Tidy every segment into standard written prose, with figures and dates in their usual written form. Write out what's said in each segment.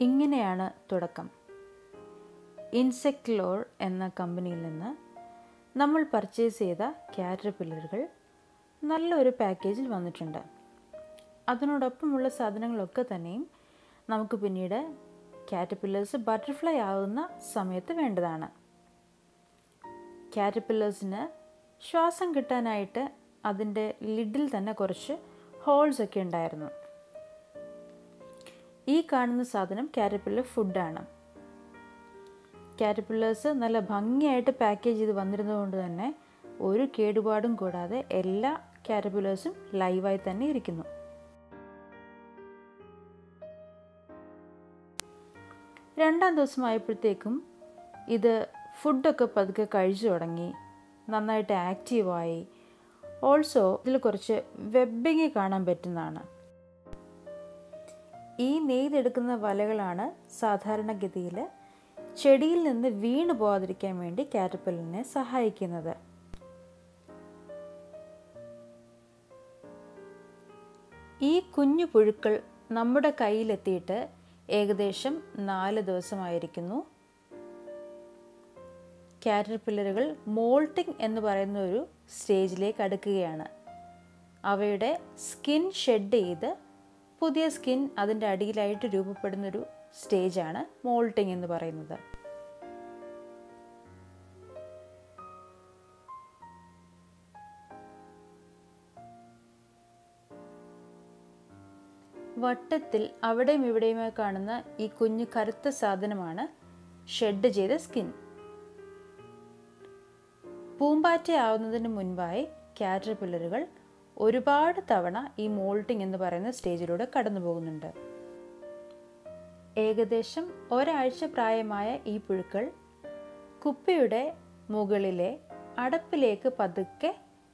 ഇങ്ങനെയാണ് തുടക്കം. ഇൻസെക്ട്ലോർ എന്ന കമ്പനിയിൽ നിന്ന് നമ്മൾ പർച്ചേസ് ചെയ്ത കാറ്റർപില്ലറുകൾ നല്ലൊരു പാക്കേജിൽ വന്നിട്ടുണ്ട്. അതിനോടൊപ്പമുള്ള സാധനങ്ങളൊക്കെ തന്നെയും നമുക്ക് പിന്നീട് കാറ്റർപില്ലേഴ്സ് ബട്ടർഫ്ലൈ ആകുന്ന സമയത്ത് വേണ്ടതാണ്. കാറ്റർപില്ലേഴ്സിന് ശ്വാസം കിട്ടാനായിട്ട് അതിൻ്റെ ലിഡിൽ തന്നെ കുറച്ച് ഹോൾസ് ഒക്കെ ഉണ്ടായിരുന്നു. ഈ കാണുന്ന സാധനം കാറ്റർപില്ലർ ഫുഡാണ്. കാറ്റർപില്ലേഴ്സ് നല്ല ഭംഗിയായിട്ട് പാക്കേജ് ചെയ്ത് വന്നിരുന്നതുകൊണ്ട് തന്നെ ഒരു കേടുപാടും കൂടാതെ എല്ലാ കാറ്റർപില്ലേഴ്സും ലൈവായി തന്നെ ഇരിക്കുന്നു. രണ്ടാം ദിവസം ആയപ്പോഴത്തേക്കും ഇത് ഫുഡൊക്കെ പതുക്കെ കഴിച്ചു തുടങ്ങി, നന്നായിട്ട് ആക്റ്റീവായി. ഓൾസോ ഇതിൽ കുറച്ച് വെബിങ് കാണാൻ പറ്റുന്നതാണ്. ഈ നെയ്തെടുക്കുന്ന വലകളാണ് സാധാരണഗതിയിൽ ചെടിയിൽ നിന്ന് വീണു പോകാതിരിക്കാൻ വേണ്ടി കാറ്റർപില്ലറിനെ സഹായിക്കുന്നത്. ഈ കുഞ്ഞു പുഴുക്കൾ നമ്മുടെ കയ്യിലെത്തിയിട്ട് ഏകദേശം 4 ദിവസമായിരിക്കുന്നു. കാറ്റർപില്ലറുകൾ മോൾട്ടിംഗ് എന്ന് പറയുന്ന ഒരു സ്റ്റേജിലേക്ക് അടുക്കുകയാണ്. അവയുടെ സ്കിൻ ഷെഡ് ചെയ്ത് പുതിയ സ്കിൻ അതിൻ്റെ അടിയിലായിട്ട് രൂപപ്പെടുന്നൊരു സ്റ്റേജാണ് മോൾട്ടിംഗ് എന്ന് പറയുന്നത്. വട്ടത്തിൽ അവിടെയും ഇവിടെയുമായി കാണുന്ന ഈ കുഞ്ഞു കറുത്ത സാധനമാണ് ഷെഡ് ചെയ്ത സ്കിൻ. പൂമ്പാറ്റയാവുന്നതിന് മുൻപായി കാറ്റർപില്ലറുകൾ ഒരുപാട് തവണ ഈ മോൾട്ടിംഗ് എന്ന് പറയുന്ന സ്റ്റേജിലൂടെ കടന്നു പോകുന്നുണ്ട്. ഏകദേശം ഒരാഴ്ച പ്രായമായ ഈ പുഴുക്കൾ കുപ്പിയുടെ മുകളിലെ അടപ്പിലേക്ക് പതുക്കെ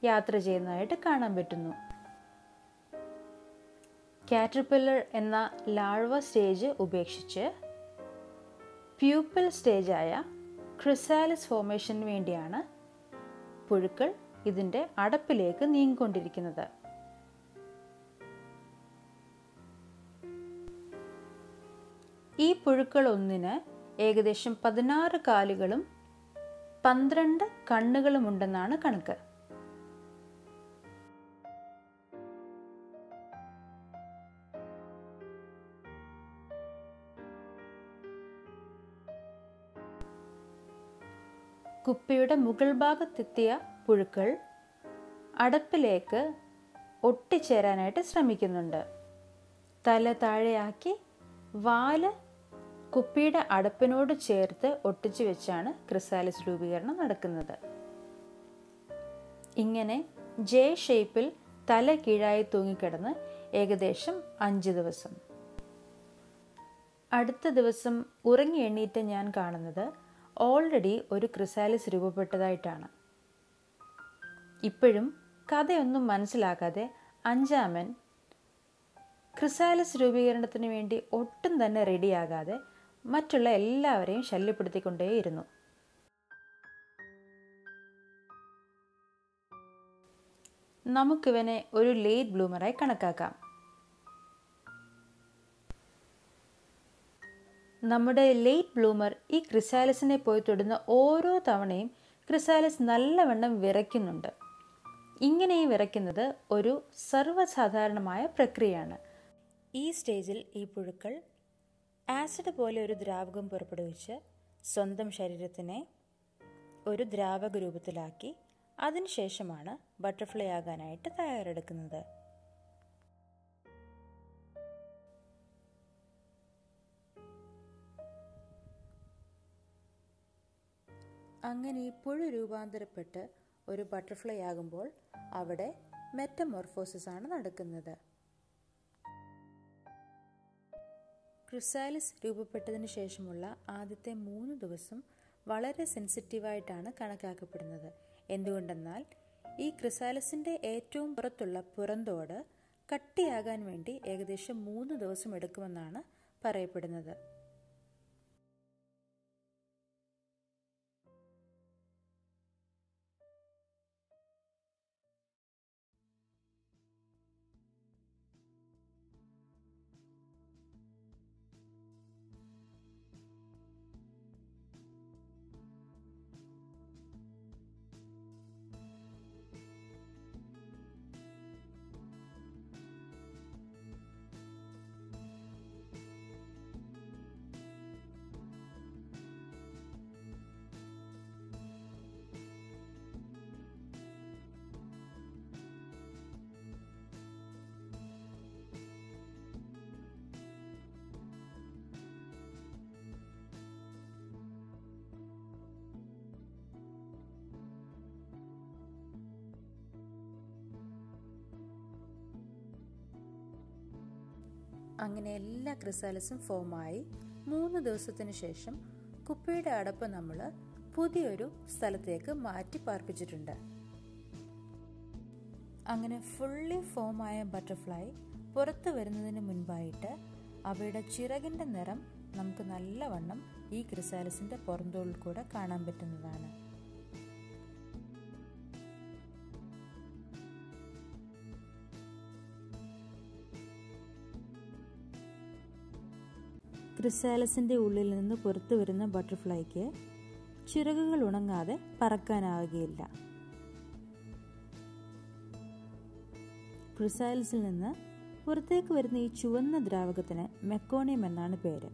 യാത്ര ചെയ്യുന്നതായിട്ട് കാണാൻ പറ്റുന്നു. കാറ്റർപില്ലർ എന്ന ലാർവ സ്റ്റേജ് ഉപേക്ഷിച്ച് പ്യൂപ്പൽ സ്റ്റേജായ ക്രിസാലിസ് ഫോർമേഷന് വേണ്ടിയാണ് പുഴുക്കൾ ഇതിൻ്റെ അടപ്പിലേക്ക് നീങ്ങിക്കൊണ്ടിരിക്കുന്നത്. ഈ പുഴുക്കൾ ഒന്നിന് ഏകദേശം 16 കാലുകളും 12 കണ്ണുകളും ഉണ്ടെന്നാണ് കണക്ക്. കുപ്പിയുടെ മുകൾ ഭാഗത്തെത്തിയ പുഴുക്കൾ അടപ്പിലേക്ക് ഒട്ടിച്ചേരാനായിട്ട് ശ്രമിക്കുന്നുണ്ട്. തല താഴെയാക്കി വാല് കുപ്പിയുടെ അടപ്പിനോട് ചേർത്ത് ഒട്ടിച്ചു വെച്ചാണ് ക്രിസാലിസ് രൂപീകരണം നടക്കുന്നത്. ഇങ്ങനെ ജെ ഷേപ്പിൽ തല കീഴായി തൂങ്ങിക്കിടന്ന് ഏകദേശം 5 ദിവസം. അടുത്ത ദിവസം ഉറങ്ങി എണ്ണീറ്റ് ഞാൻ കാണുന്നത് ഓൾറെഡി ഒരു ക്രിസാലിസ് രൂപപ്പെട്ടതായിട്ടാണ്. ഇപ്പോഴും കഥയൊന്നും മനസ്സിലാക്കാതെ അഞ്ചാമൻ ക്രിസാലിസ് രൂപീകരണത്തിന് വേണ്ടി ഒട്ടും തന്നെ റെഡിയാകാതെ മറ്റുള്ള എല്ലാവരെയും ശല്യപ്പെടുത്തിക്കൊണ്ടേയിരുന്നു. നമുക്കിവനെ ഒരു ലേറ്റ് ബ്ലൂമറായി കണക്കാക്കാം. നമ്മുടെ ലേറ്റ് ബ്ലൂമർ ഈ ക്രിസാലിസിനെ പോയി തൊടുന്ന ഓരോ തവണയും ക്രിസാലിസ് നല്ലവണ്ണം വിറയ്ക്കുന്നുണ്ട്. ഇങ്ങനെ വിറയ്ക്കുന്നത് ഒരു സർവ്വസാധാരണമായ പ്രക്രിയയാണ്. ഈ സ്റ്റേജിൽ ഈ പുഴുക്കൾ ആസിഡ് പോലെ ഒരു ദ്രാവകം പുറപ്പെടുവിച്ച് സ്വന്തം ശരീരത്തിനെ ഒരു ദ്രാവക രൂപത്തിലാക്കി അതിനുശേഷമാണ് ബട്ടർഫ്ലൈ ആകാനായിട്ട് തയ്യാറെടുക്കുന്നത്. അങ്ങനെ ഈ പുഴു രൂപാന്തരപ്പെട്ട് ഒരു ബട്ടർഫ്ലൈ ആകുമ്പോൾ അവിടെ മെറ്റമോർഫോസിസ് ആണ് നടക്കുന്നത്. ക്രിസാലിസ് രൂപപ്പെട്ടതിന് ശേഷമുള്ള ആദ്യത്തെ 3 ദിവസം വളരെ സെൻസിറ്റീവായിട്ടാണ് കണക്കാക്കപ്പെടുന്നത്. എന്തുകൊണ്ടെന്നാൽ ഈ ക്രിസാലിസിൻ്റെ ഏറ്റവും പുറത്തുള്ള പുറന്തോട് കട്ടിയാകാൻ വേണ്ടി ഏകദേശം 3 ദിവസം എടുക്കുമെന്നാണ് പറയപ്പെടുന്നത്. അങ്ങനെ എല്ലാ ക്രിസാലിസും ഫോമായി 3 ദിവസത്തിന് ശേഷം കുപ്പിയുടെ അടപ്പ് നമ്മൾ പുതിയൊരു സ്ഥലത്തേക്ക് മാറ്റി പാർപ്പിച്ചിട്ടുണ്ട്. അങ്ങനെ ഫുള്ളി ഫോമായ ബട്ടർഫ്ലൈ പുറത്തു വരുന്നതിന് മുൻപായിട്ട് അവയുടെ ചിറകിൻ്റെ നിറം നമുക്ക് നല്ലവണ്ണം ഈ ക്രിസാലിസിൻ്റെ പുറന്തോളിൽ കൂടെ കാണാൻ പറ്റുന്നതാണ്. ക്രിസാലിസിൻ്റെ ഉള്ളിൽ നിന്ന് പുറത്തു വരുന്ന ബട്ടർഫ്ലൈക്ക് ചിറകുകൾ ഉണങ്ങാതെ പറക്കാനാവുകയില്ല. ക്രിസാലിസിൽ നിന്ന് പുറത്തേക്ക് വരുന്ന ഈ ചുവന്ന ദ്രാവകത്തിന് മെക്കോണിയം എന്നാണ് പേര്.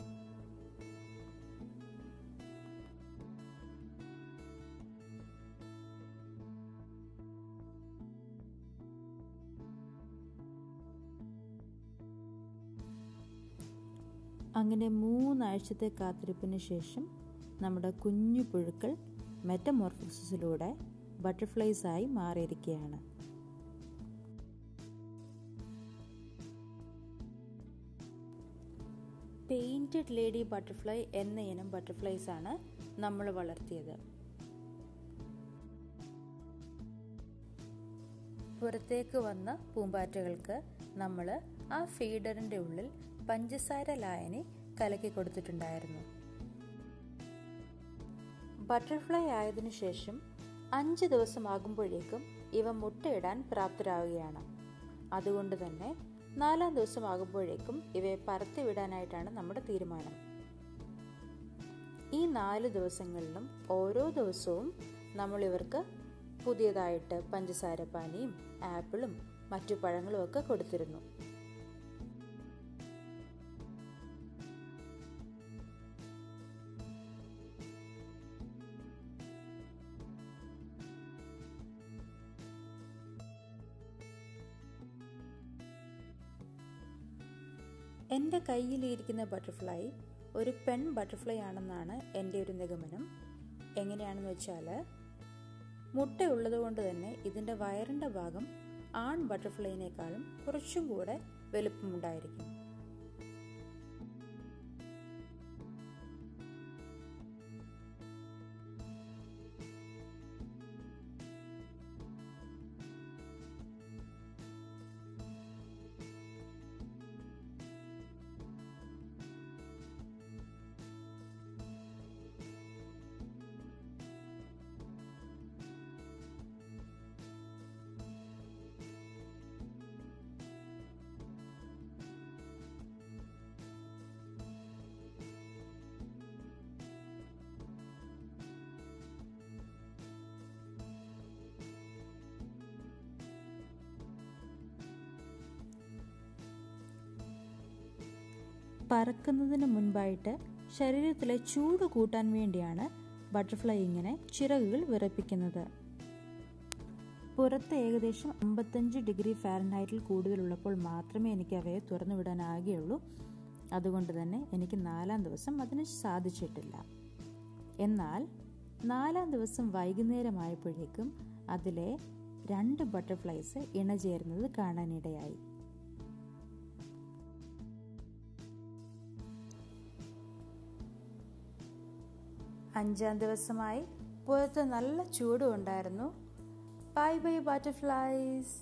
അങ്ങനെ 3 ആഴ്ചത്തെ കാത്തിരിപ്പിന് ശേഷം നമ്മുടെ കുഞ്ഞു പുഴുക്കൾ മെറ്റമോർഫോസിസിലൂടെ ബട്ടർഫ്ലൈസായി മാറിയിരിക്കുകയാണ്. പെയിന്റഡ് ലേഡി ബട്ടർഫ്ലൈ എന്ന ഇനം ബട്ടർഫ്ലൈസ് ആണ് നമ്മൾ വളർത്തിയത്. പുറത്തേക്ക് വന്ന പൂമ്പാറ്റകൾക്ക് നമ്മൾ ആ ഫീഡറിൻ്റെ ഉള്ളിൽ പഞ്ചസാര ലായനി കലക്കി കൊടുത്തിട്ടുണ്ടായിരുന്നു. ബട്ടർഫ്ലൈ ആയതിനു ശേഷം 5 ദിവസമാകുമ്പോഴേക്കും ഇവ മുട്ടയിടാൻ പ്രാപ്തരാകുകയാണ്. അതുകൊണ്ട് തന്നെ 4-ാം ദിവസമാകുമ്പോഴേക്കും ഇവയെ പറത്തിവിടാനായിട്ടാണ് നമ്മുടെ തീരുമാനം. ഈ 4 ദിവസങ്ങളിലും ഓരോ ദിവസവും നമ്മൾ ഇവർക്ക് പുതിയതായിട്ട് പഞ്ചസാര പാനിയും ആപ്പിളും മറ്റു പഴങ്ങളും ഒക്കെ കൊടുത്തിരുന്നു. എൻ്റെ കയ്യിലിരിക്കുന്ന ബട്ടർഫ്ലൈ ഒരു പെൺ ബട്ടർഫ്ലൈ ആണെന്നാണ് എൻ്റെ ഒരു നിഗമനം. എങ്ങനെയാണെന്ന് വെച്ചാൽ മുട്ടയുള്ളത് കൊണ്ട് തന്നെ ഇതിൻ്റെ വയറിൻ്റെ ഭാഗം ആൺ ബട്ടർഫ്ലൈനേക്കാളും കുറച്ചും കൂടെ വലുപ്പമുണ്ടായിരിക്കും. പറക്കുന്നതിന് മുൻപായിട്ട് ശരീരത്തിലെ ചൂട് കൂട്ടാൻ വേണ്ടിയാണ് ബട്ടർഫ്ലൈ ഇങ്ങനെ ചിറകുകൾ വിറപ്പിക്കുന്നത്. പുറത്ത് ഏകദേശം 55 ഡിഗ്രി ഫാരൻഹൈറ്റിൽ കൂടുതലുള്ളപ്പോൾ മാത്രമേ എനിക്ക് അവയെ തുറന്നു വിടാനാകുകയുള്ളൂ. അതുകൊണ്ട് തന്നെ എനിക്ക് 4-ാം ദിവസം അതിന് സാധിച്ചിട്ടില്ല. എന്നാൽ 4-ാം ദിവസം വൈകുന്നേരമായപ്പോഴേക്കും അതിലെ 2 ബട്ടർഫ്ലൈസ് ഇണചേരുന്നത് കാണാനിടയായി. 5-ാം ദിവസമായി പുറത്ത് നല്ല ചൂടും ഉണ്ടായിരുന്നു. Bye bye butterflies.